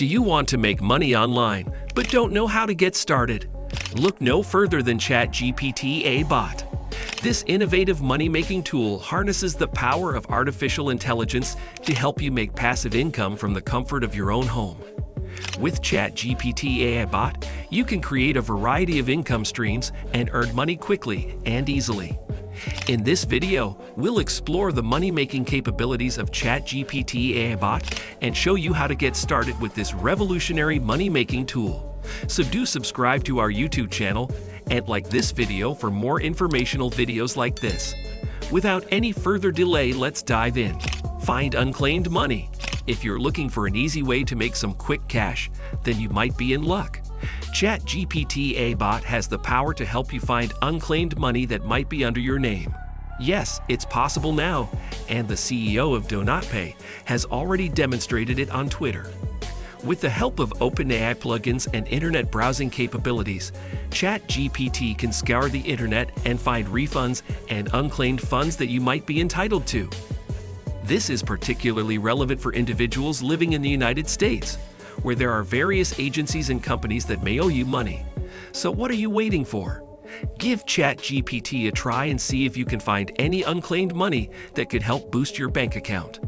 Do you want to make money online but don't know how to get started? Look no further than Chat GPT AI Bot. This innovative money-making tool harnesses the power of artificial intelligence to help you make passive income from the comfort of your own home. With Chat GPT AI Bot, you can create a variety of income streams and earn money quickly and easily. In this video, we'll explore the money-making capabilities of Chat GPT AI Bot and show you how to get started with this revolutionary money-making tool. So do subscribe to our YouTube channel and like this video for more informational videos like this. Without any further delay, let's dive in. Find unclaimed money. If you're looking for an easy way to make some quick cash, then you might be in luck. Chat GPT AI Bot has the power to help you find unclaimed money that might be under your name. Yes, it's possible now, and the CEO of DoNotPay has already demonstrated it on Twitter. With the help of OpenAI plugins and internet browsing capabilities, Chat GPT can scour the internet and find refunds and unclaimed funds that you might be entitled to. This is particularly relevant for individuals living in the United States, where there are various agencies and companies that may owe you money. So what are you waiting for? Give Chat GPT a try and see if you can find any unclaimed money that could help boost your bank account.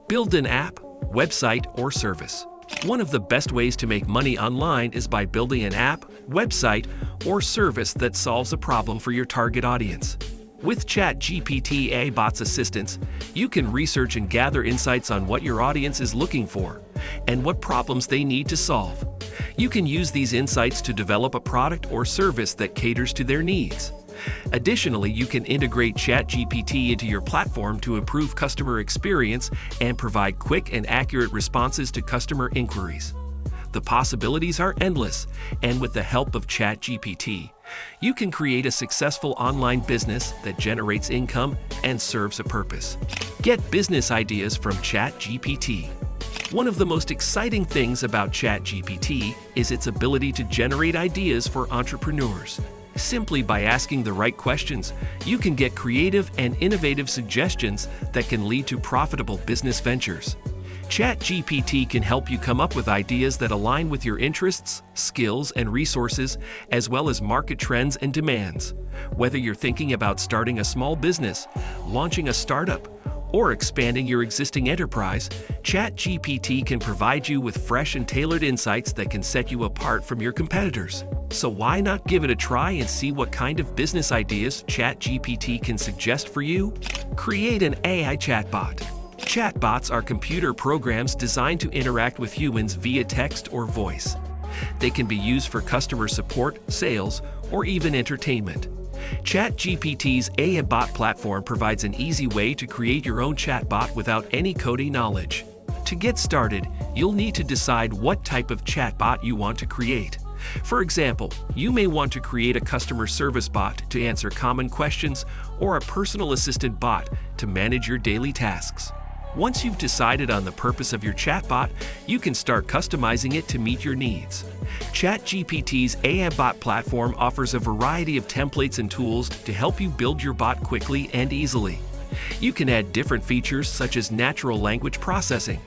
Build an app, website, or service. One of the best ways to make money online is by building an app, website, or service that solves a problem for your target audience. With Chat GPT AI Bot's assistance, you can research and gather insights on what your audience is looking for and what problems they need to solve. You can use these insights to develop a product or service that caters to their needs. Additionally, you can integrate Chat GPT into your platform to improve customer experience and provide quick and accurate responses to customer inquiries. The possibilities are endless, and with the help of Chat GPT, you can create a successful online business that generates income and serves a purpose. Get business ideas from Chat GPT. One of the most exciting things about Chat GPT is its ability to generate ideas for entrepreneurs. Simply by asking the right questions, you can get creative and innovative suggestions that can lead to profitable business ventures. Chat GPT can help you come up with ideas that align with your interests, skills, and resources, as well as market trends and demands. Whether you're thinking about starting a small business, launching a startup, or expanding your existing enterprise, Chat GPT can provide you with fresh and tailored insights that can set you apart from your competitors. So why not give it a try and see what kind of business ideas Chat GPT can suggest for you? Create an AI chatbot. Chatbots are computer programs designed to interact with humans via text or voice. They can be used for customer support, sales, or even entertainment. ChatGPT's AI Bot platform provides an easy way to create your own chatbot without any coding knowledge. To get started, you'll need to decide what type of chatbot you want to create. For example, you may want to create a customer service bot to answer common questions or a personal assistant bot to manage your daily tasks. Once you've decided on the purpose of your chatbot, you can start customizing it to meet your needs. ChatGPT's AI Bot platform offers a variety of templates and tools to help you build your bot quickly and easily. You can add different features such as natural language processing,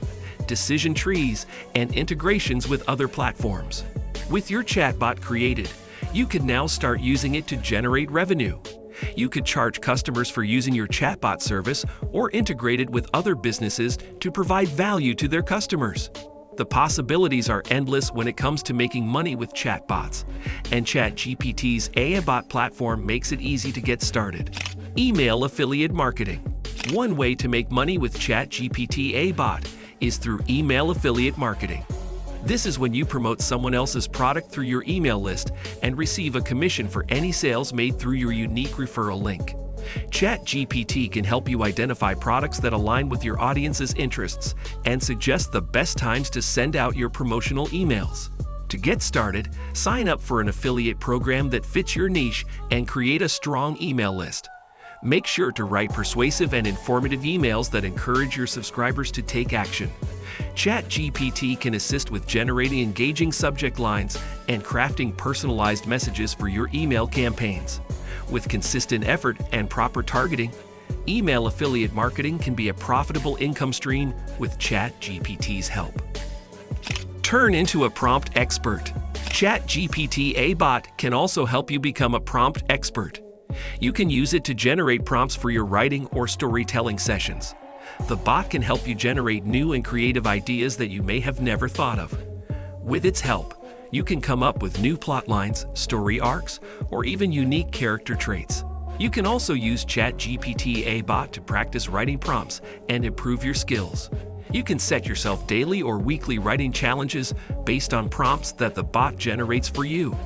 decision trees, and integrations with other platforms. With your chatbot created, you can now start using it to generate revenue. You could charge customers for using your chatbot service or integrate it with other businesses to provide value to their customers. The possibilities are endless when it comes to making money with chatbots, and ChatGPT's AI Bot platform makes it easy to get started. Email affiliate marketing. One way to make money with ChatGPT AI Bot is through email affiliate marketing. This is when you promote someone else's product through your email list and receive a commission for any sales made through your unique referral link. ChatGPT can help you identify products that align with your audience's interests and suggest the best times to send out your promotional emails. To get started, sign up for an affiliate program that fits your niche and create a strong email list. Make sure to write persuasive and informative emails that encourage your subscribers to take action. ChatGPT can assist with generating engaging subject lines and crafting personalized messages for your email campaigns. With consistent effort and proper targeting, email affiliate marketing can be a profitable income stream with ChatGPT's help. Turn into a prompt expert. Chat GPT AI Bot can also help you become a prompt expert. You can use it to generate prompts for your writing or storytelling sessions. The bot can help you generate new and creative ideas that you may have never thought of. With its help, you can come up with new plot lines, story arcs, or even unique character traits. You can also use Chat GPT AI Bot to practice writing prompts and improve your skills. You can set yourself daily or weekly writing challenges based on prompts that the bot generates for you.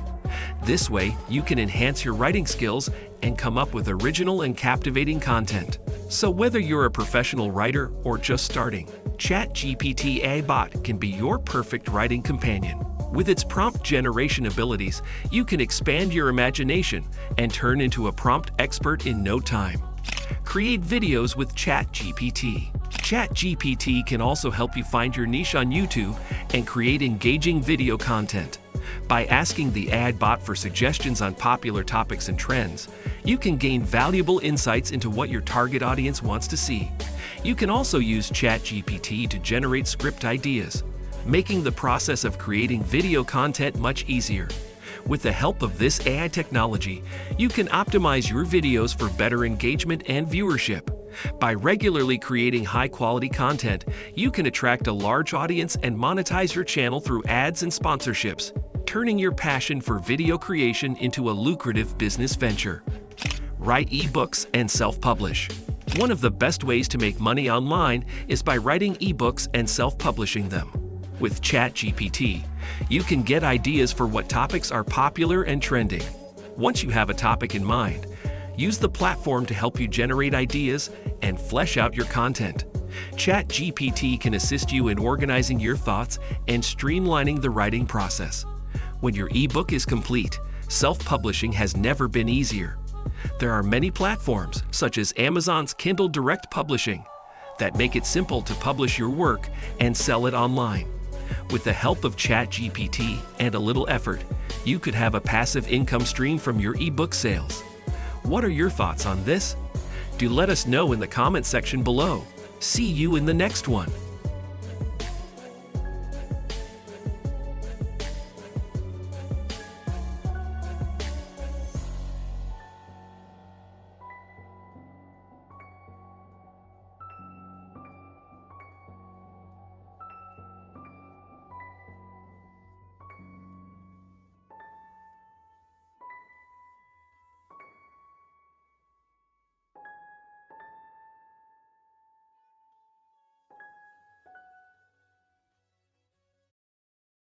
This way, you can enhance your writing skills and come up with original and captivating content. So whether you're a professional writer or just starting, Chat GPT AI Bot can be your perfect writing companion. With its prompt generation abilities, you can expand your imagination and turn into a prompt expert in no time. Create videos with Chat GPT. Chat GPT can also help you find your niche on YouTube and create engaging video content. By asking the AI bot for suggestions on popular topics and trends, you can gain valuable insights into what your target audience wants to see. You can also use Chat GPT to generate script ideas, making the process of creating video content much easier. With the help of this AI technology, you can optimize your videos for better engagement and viewership. By regularly creating high-quality content, you can attract a large audience and monetize your channel through ads and sponsorships, turning your passion for video creation into a lucrative business venture. Write ebooks and self-publish. One of the best ways to make money online is by writing ebooks and self-publishing them. With Chat GPT, you can get ideas for what topics are popular and trending. Once you have a topic in mind, use the platform to help you generate ideas and flesh out your content. Chat GPT can assist you in organizing your thoughts and streamlining the writing process. When your ebook is complete, self-publishing has never been easier. There are many platforms, such as Amazon's Kindle Direct Publishing, that make it simple to publish your work and sell it online. With the help of Chat GPT and a little effort, you could have a passive income stream from your ebook sales. What are your thoughts on this? Do let us know in the comment section below. See you in the next one.